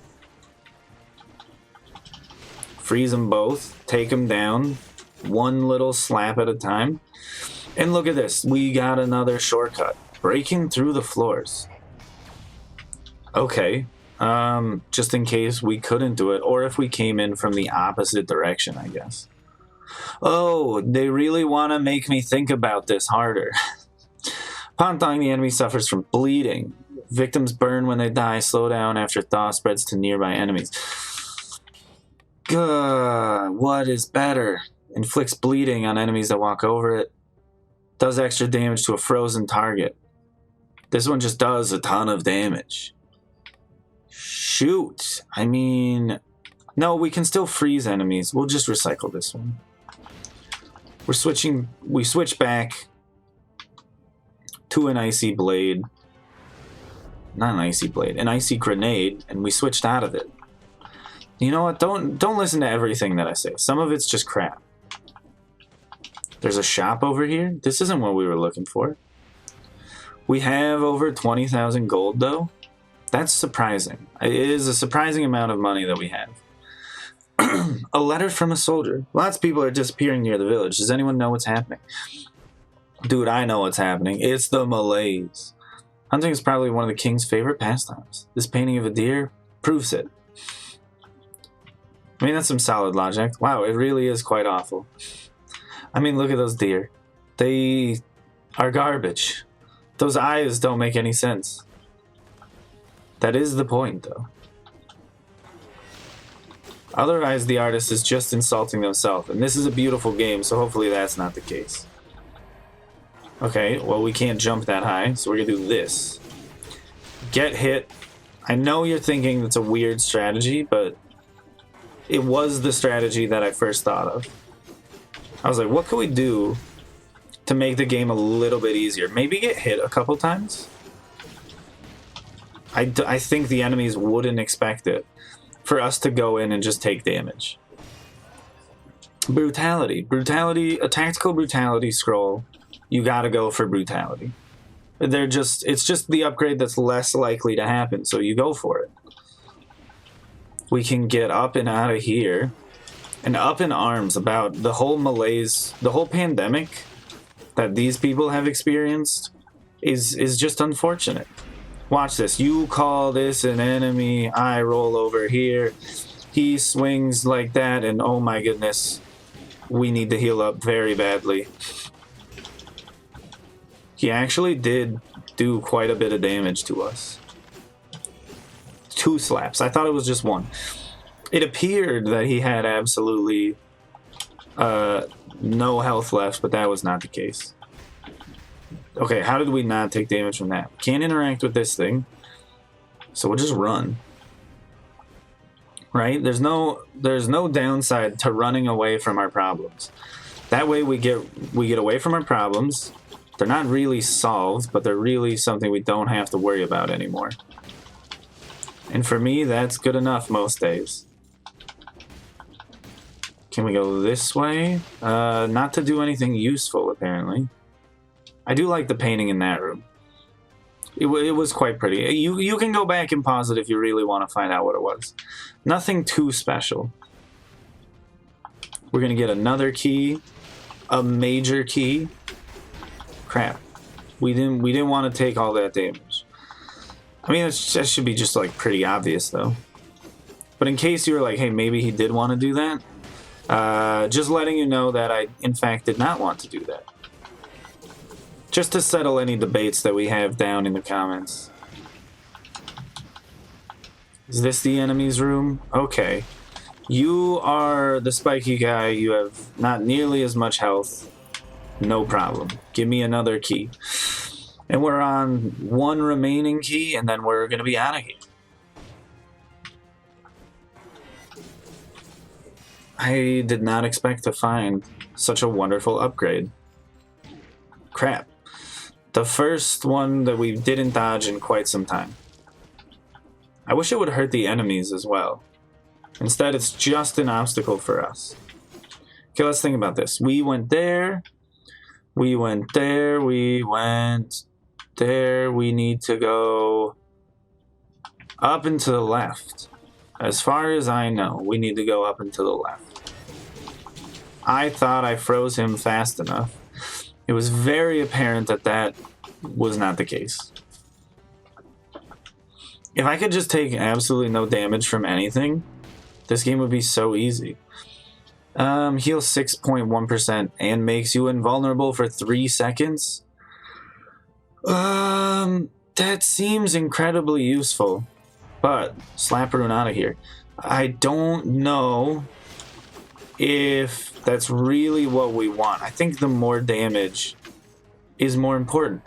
Freeze them both. Take them down. One little slap at a time. And look at this. We got another shortcut. Breaking through the floors. Okay. Just in case we couldn't do it, or if we came in from the opposite direction, I guess. Oh, they really want to make me think about this harder. Upon thawing, the enemy suffers from bleeding. Victims burn when they die. Slow down after thaw spreads to nearby enemies. What is better? Inflicts bleeding on enemies that walk over it. Does extra damage to a frozen target. This one just does a ton of damage. Shoot. I mean, no, we can still freeze enemies. We'll just recycle this one. We switch back to an icy blade. Not an icy blade, an icy grenade, and we switched out of it. You know what? Don't listen to everything that I say. Some of it's just crap. There's a shop over here. This isn't what we were looking for. We have over 20,000 gold, though. That's surprising. It is a surprising amount of money that we have. A letter from a soldier. Lots of people are disappearing near the village. Does anyone know what's happening? Dude, I know what's happening. It's the Malays. Hunting is probably one of the king's favorite pastimes. This painting of a deer proves it. I mean, that's some solid logic. Wow, it really is quite awful. I mean, look at those deer. They are garbage. Those eyes don't make any sense. That is the point, though. Otherwise, the artist is just insulting themselves. And this is a beautiful game, so hopefully that's not the case. Okay, well, we can't jump that high, so we're going to do this. Get hit. I know you're thinking that's a weird strategy, but it was the strategy that I first thought of. I was like, what can we do to make the game a little bit easier? Maybe get hit a couple times? I think the enemies wouldn't expect it for us to go in and just take damage. Brutality. Brutality, a tactical brutality scroll. You gotta go for brutality. It's just the upgrade that's less likely to happen, so you go for it. We can get up and out of here. And up in arms about the whole malaise, the whole pandemic that these people have experienced is just unfortunate. Watch this. You call this an enemy. I roll over here. He swings like that, and oh my goodness, we need to heal up very badly. He actually did do quite a bit of damage to us. 2 slaps. I thought it was just 1. It appeared that he had absolutely no health left, but that was not the case. Okay, how did we not take damage from that? Can't interact with this thing, so we'll just run. Right? There's no downside to running away from our problems. That way we get away from our problems. They're not really solved, but they're really something we don't have to worry about anymore. And for me, that's good enough most days. Can we go this way? Not to do anything useful, apparently. I do like the painting in that room. It was quite pretty. You can go back and pause it if you really want to find out what it was. Nothing too special. We're going to get another key. A major key. Crap. We didn't want to take all that damage. I mean, that should be just, like, pretty obvious, though. But in case you were like, hey, maybe he did want to do that, just letting you know that I, in fact, did not want to do that. Just to settle any debates that we have down in the comments. Is this the enemy's room? Okay. You are the spiky guy. You have not nearly as much health. No problem. Give me another key. And we're on 1 remaining key, and then we're going to be out of here. I did not expect to find such a wonderful upgrade. Crap. The first one that we didn't dodge in quite some time. I wish it would hurt the enemies as well. Instead, it's just an obstacle for us. Okay, let's think about this. We went there. We went there. We went there. We need to go up and to the left. As far as I know, we need to go up and to the left. I thought I froze him fast enough. It was very apparent that that was not the case. If I could just take absolutely no damage from anything, this game would be so easy. Heals 6.1% and makes you invulnerable for 3 seconds. That seems incredibly useful. But, slap Rune out of here. I don't know if that's really what we want. I think the more damage is more important.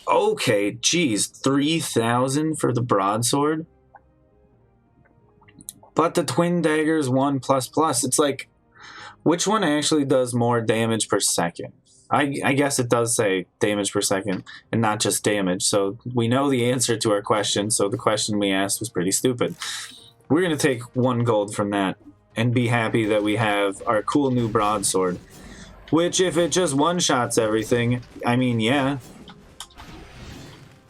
Okay, geez, 3,000 for the broadsword? But the twin daggers 1++. It's like, which one actually does more damage per second? I guess it does say damage per second and not just damage. So we know the answer to our question. So the question we asked was pretty stupid. We're going to take 1 gold from that and be happy that we have our cool new broadsword. Which, if it just one-shots everything, I mean, yeah.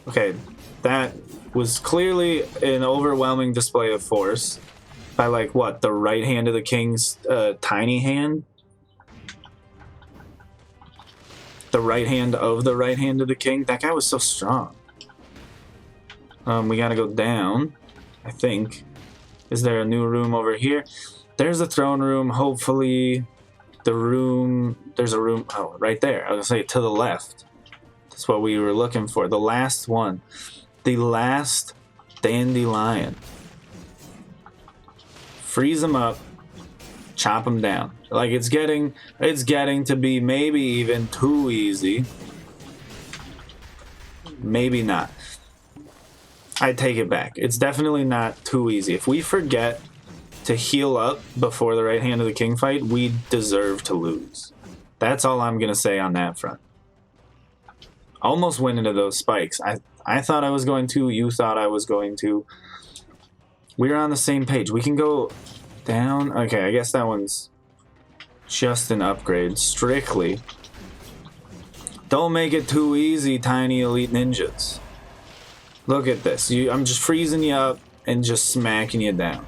Okay, that was clearly an overwhelming display of force by, like, what, the right hand of the king's tiny hand? The right hand of the right hand of the king? That guy was so strong. We gotta go down, I think. Is there a new room over here? There's the throne room. Hopefully the room... There's a room... Oh, right there. I was gonna say to the left. That's what we were looking for. The last one. The last dandelion. Freeze them up. Chop them down. Like, it's getting to be maybe even too easy. Maybe not. I take it back. It's definitely not too easy. If we forget to heal up before the right hand of the king fight, we deserve to lose. That's all I'm going to say on that front. Almost went into those spikes. I thought I was going to. You thought I was going to. We're on the same page. We can go down. Okay, I guess that one's just an upgrade. Strictly. Don't make it too easy, tiny elite ninjas. Look at this. I'm just freezing you up and just smacking you down.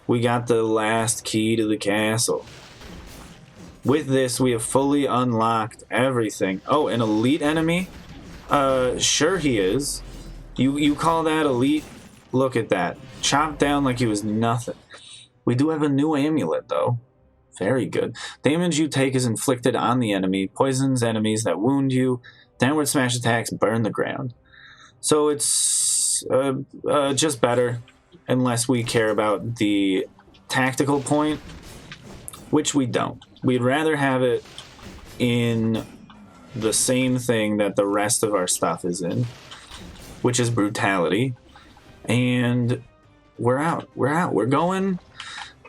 We got the last key to the castle. With this, we have fully unlocked everything. Oh, an elite enemy? Sure he is. You call that elite? Look at that. Chopped down like he was nothing. We do have a new amulet, though. Very good. Damage you take is inflicted on the enemy. Poisons enemies that wound you. Downward smash attacks burn the ground. So it's just better, unless we care about the tactical point, which we don't. We'd rather have it in the same thing that the rest of our stuff is in, which is brutality. And we're out. We're out. We're going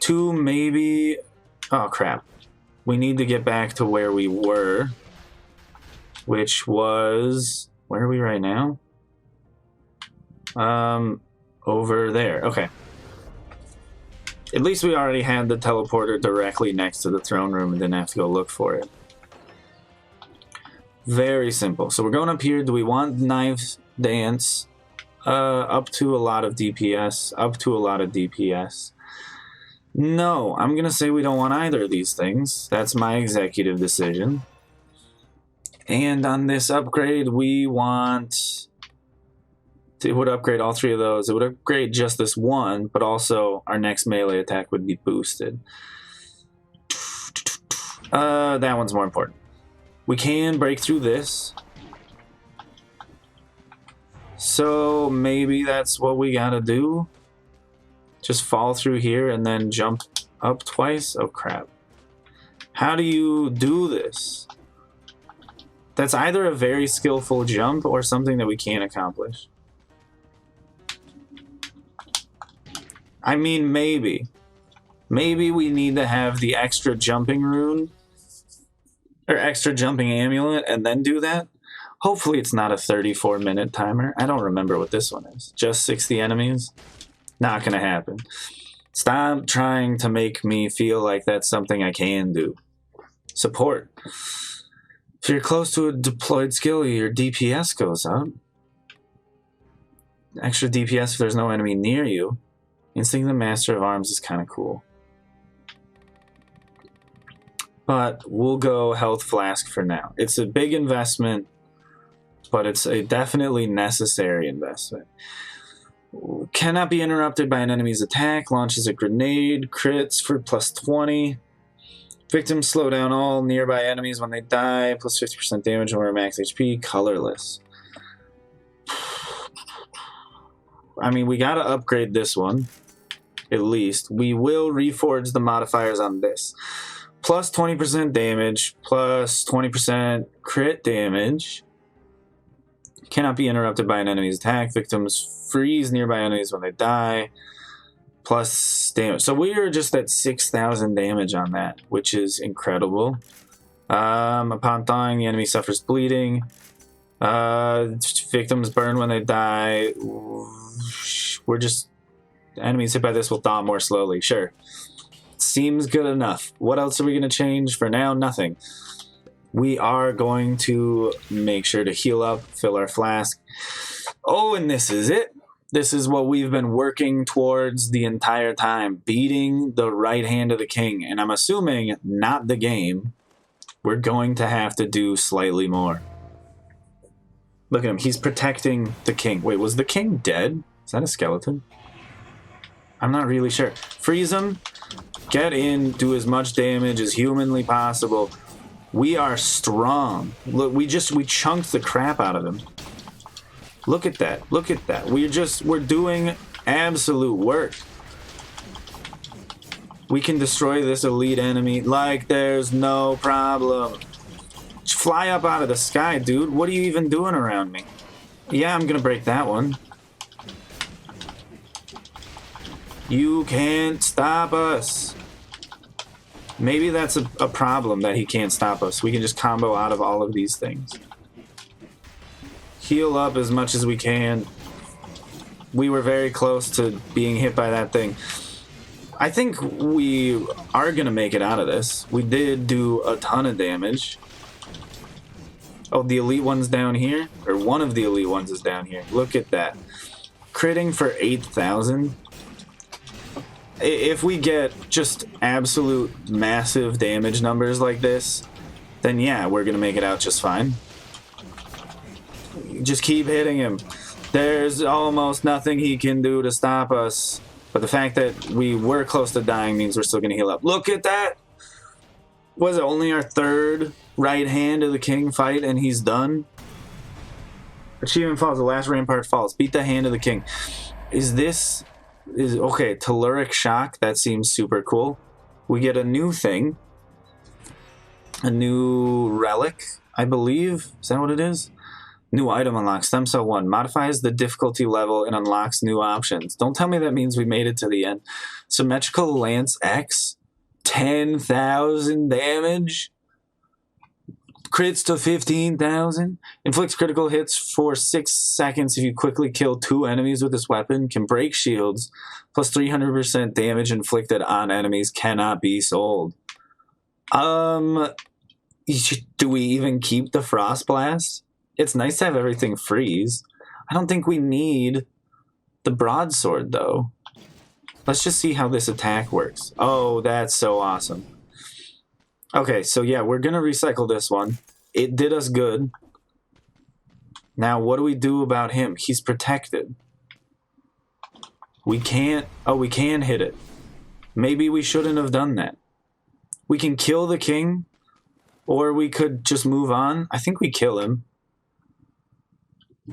to maybe... Oh, crap. We need to get back to where we were, which was... Where are we right now? Over there. Okay. At least we already had the teleporter directly next to the throne room and didn't have to go look for it. Very simple. So we're going up here. Do we want Knives Dance? Up to a lot of DPS. Up to a lot of DPS. No, I'm going to say we don't want either of these things. That's my executive decision. And on this upgrade, we want... It would upgrade all three of those. It would upgrade just this one, but also our next melee attack would be boosted. That one's more important. We can break through this. So maybe that's what we gotta do. Just fall through here and then jump up twice? Oh, crap. How do you do this? That's either a very skillful jump or something that we can't accomplish. I mean, maybe. Maybe we need to have the extra jumping rune or extra jumping amulet and then do that. Hopefully it's not a 34-minute timer. I don't remember what this one is. Just 60 enemies? Not gonna happen. Stop trying to make me feel like that's something I can do. Support. If you're close to a deployed skill, your DPS goes up. Extra DPS if there's no enemy near you. Instinct the Master of Arms is kind of cool. But we'll go Health Flask for now. It's a big investment, but it's a definitely necessary investment. Cannot be interrupted by an enemy's attack. Launches a grenade. Crits for plus 20. Victims slow down all nearby enemies when they die. Plus 50% damage over max HP. Colorless. I mean, we gotta upgrade this one. At least. We will reforge the modifiers on this. Plus 20% damage. Plus 20% crit damage. Cannot be interrupted by an enemy's attack. Victims freeze nearby enemies when they die. Plus damage. So we are just at 6,000 damage on that, which is incredible. Upon thawing, the enemy suffers bleeding. Victims burn when they die. We're just... Enemies hit by this will thaw more slowly. Sure. Seems good enough. What else are we going to change? For now, nothing. We are going to make sure to heal up, fill our flask. Oh, and this is it. This is what we've been working towards the entire time. Beating the right hand of the king. And I'm assuming not the game. We're going to have to do slightly more. Look at him. He's protecting the king. Wait, was the king dead? Is that a skeleton? I'm not really sure. Freeze him. Get in. Do as much damage as humanly possible. We are strong. Look, we chunked the crap out of him. Look at that. Look at that. We're doing absolute work. We can destroy this elite enemy like there's no problem. Just fly up out of the sky, dude. What are you even doing around me? Yeah, I'm gonna break that one. You can't stop us. Maybe that's a problem that he can't stop us. We can just combo out of all of these things. Heal up as much as we can. We were very close to being hit by that thing. I think we are going to make it out of this. We did do a ton of damage. Oh, the elite one's down here? Or one of the elite ones is down here. Look at that. Critting for 8,000. If we get just absolute massive damage numbers like this, then yeah, we're going to make it out just fine. Just keep hitting him. There's almost nothing he can do to stop us. But the fact that we were close to dying means we're still going to heal up. Look at that! Was it only our third right hand of the king fight and he's done? Achievement falls. The last rampart falls. Beat the hand of the king. Okay, Telluric Shock. That seems super cool. We get a new thing. A new relic, I believe. Is that what it is? New item unlocks. Stem Cell 1. Modifies the difficulty level and unlocks new options. Don't tell me that means we made it to the end. Symmetrical Lance X. 10,000 damage. Crits to 15,000. Inflicts critical hits for 6 seconds if you quickly kill 2 enemies with this weapon. Can break shields. Plus 300% damage inflicted on enemies. Cannot be sold. Do we even keep the Frost Blast? It's nice to have everything freeze. I don't think we need the broadsword, though. Let's just see how this attack works. Oh, that's so awesome. Okay, so yeah, we're going to recycle this one. It did us good. Now, what do we do about him? He's protected. We can't... Oh, we can hit it. Maybe we shouldn't have done that. We can kill the king, or we could just move on. I think we kill him.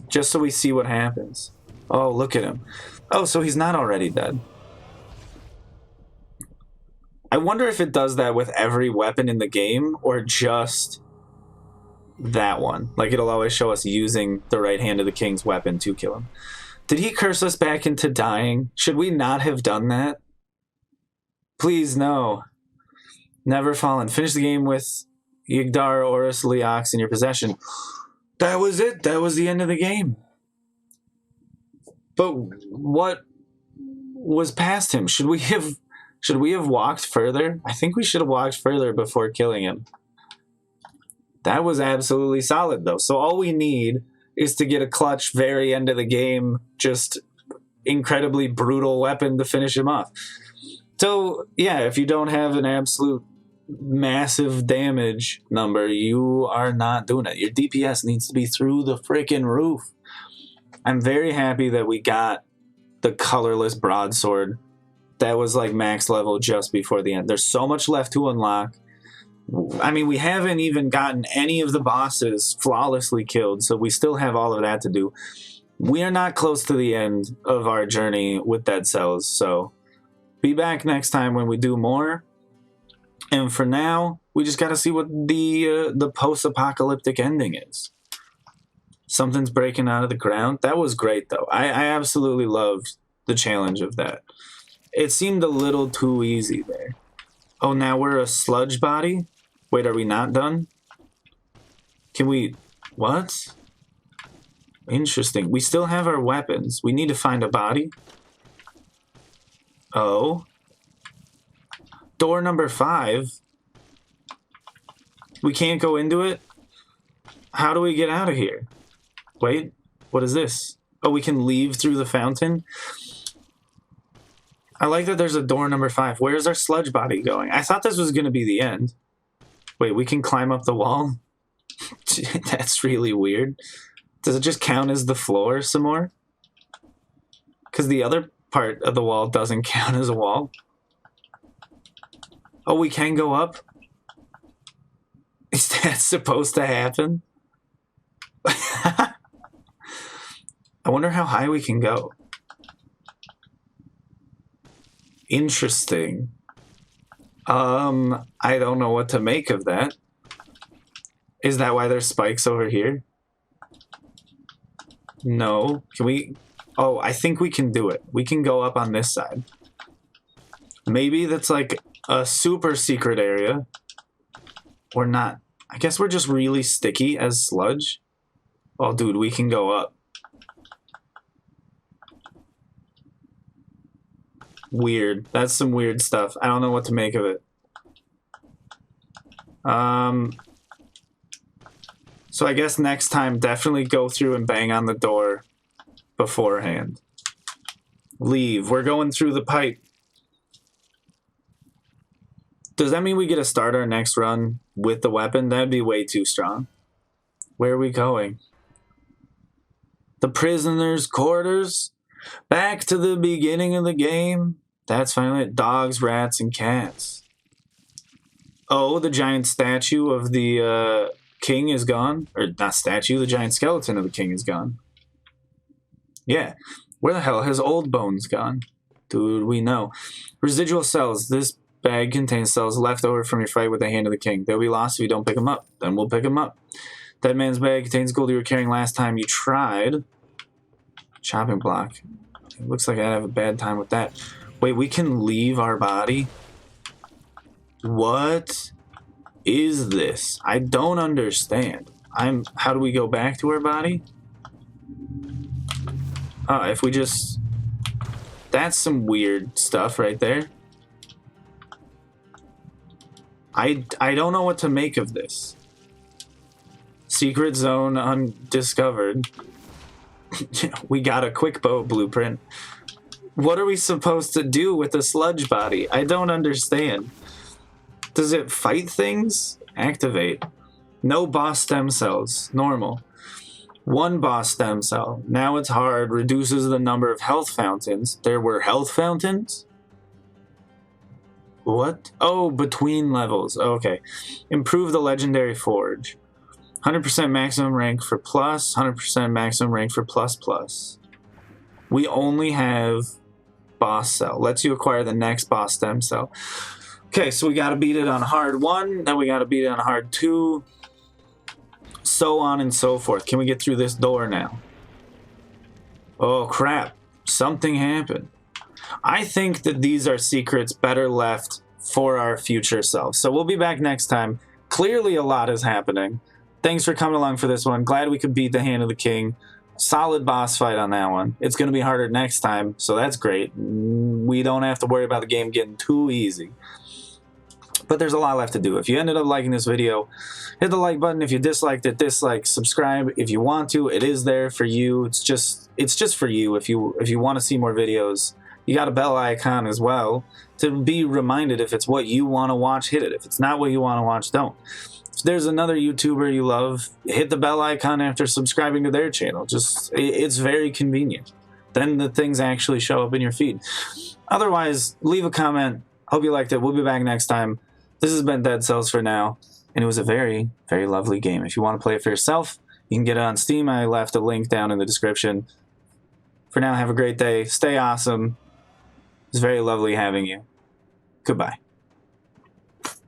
Just so we see what happens. Oh, look at him. Oh, so he's not already dead. I wonder if it does that with every weapon in the game or just that one. Like, it'll always show us using the right hand of the king's weapon to kill him. Did he curse us back into dying? Should we not have done that? Please, no. Never fallen. Finish the game with Yigdar Oris Leox in your possession. That was it. That was the end of the game. But what was past him? Should we have walked further? I think we should have walked further before killing him. That was absolutely solid, though. So all we need is to get a clutch very end of the game, just incredibly brutal weapon to finish him off. So, yeah, if you don't have an absolute massive damage number, you are not doing it. Your DPS needs to be through the freaking roof. I'm very happy that we got the colorless broadsword. That was like max level just before the end. There's so much left to unlock. I mean, we haven't even gotten any of the bosses flawlessly killed, so we still have all of that to do. We are not close to the end of our journey with Dead Cells, so be back next time when we do more. And for now, we just got to see what the post-apocalyptic ending is. Something's breaking out of the ground. That was great, though. I absolutely loved the challenge of that. It seemed a little too easy there. Oh, now we're a sludge body? Wait, are we not done? Can we... What? Interesting. We still have our weapons. We need to find a body. Oh. Door number 5. We can't go into it? How do we get out of here? Wait, what is this? Oh, we can leave through the fountain? I like that there's a door number 5. Where's our sludge body going? I thought this was going to be the end. Wait, we can climb up the wall? That's really weird. Does it just count as the floor some more? Because the other part of the wall doesn't count as a wall. Oh, we can go up? Is that supposed to happen? I wonder how high we can go. Interesting. I don't know what to make of that. Is that why there's spikes over here? No. Can we... Oh, I think we can do it. We can go up on this side. Maybe that's like a super secret area. Or not. I guess we're just really sticky as sludge. Oh, dude, we can go up. Weird. That's some weird stuff. I don't know what to make of it. So I guess next time, definitely go through and bang on the door beforehand. Leave. We're going through the pipe. Does that mean we get to start our next run with the weapon? That'd be way too strong. Where are we going? The prisoner's quarters? Back to the beginning of the game? That's finally it. Dogs, rats, and cats. Oh, the giant statue of the king is gone. Or not statue, the giant skeleton of the king is gone. Yeah. Where the hell has Old Bones gone? Dude, we know. Residual cells. This bag contains cells left over from your fight with the Hand of the King. They'll be lost if you don't pick them up. Then we'll pick them up. That man's bag contains gold you were carrying last time you tried. Chopping block. It looks like I'd have a bad time with that. Wait, we can leave our body? What is this? I don't understand. How do we go back to our body? Oh, if we just... That's some weird stuff right there. I don't know what to make of this. Secret zone undiscovered. We got a quick boat blueprint. What are we supposed to do with a sludge body? I don't understand. Does it fight things? Activate. No boss stem cells. Normal. 1 boss stem cell. Now it's hard. Reduces the number of health fountains. There were health fountains? What? Oh, between levels. Okay. Improve the legendary forge. 100% maximum rank for plus. 100% maximum rank for plus plus. We only have boss cell. Lets you acquire the next boss stem cell. Okay, so we got to beat it on hard 1. Then we got to beat it on hard 2. So on and so forth. Can we get through this door now? Oh, crap. Something happened. I think that these are secrets better left for our future selves. So we'll be back next time. Clearly a lot is happening. Thanks for coming along for this one. Glad we could beat the Hand of the King. Solid boss fight on that one. It's going to be harder next time, so that's great. We don't have to worry about the game getting too easy. But there's a lot left to do. If you ended up liking this video, hit the like button. If you disliked it, dislike, subscribe. If you want to, it is there for you. It's just for you. If you want to see more videos, you got a bell icon as well to be reminded if it's what you want to watch, hit it. If it's not what you want to watch, don't. If there's another YouTuber you love, hit the bell icon after subscribing to their channel. It's very convenient. Then the things actually show up in your feed. Otherwise, leave a comment. Hope you liked it. We'll be back next time. This has been Dead Cells for now, and it was a very, very lovely game. If you want to play it for yourself, you can get it on Steam. I left a link down in the description. For now, have a great day. Stay awesome. It's very lovely having you. Goodbye.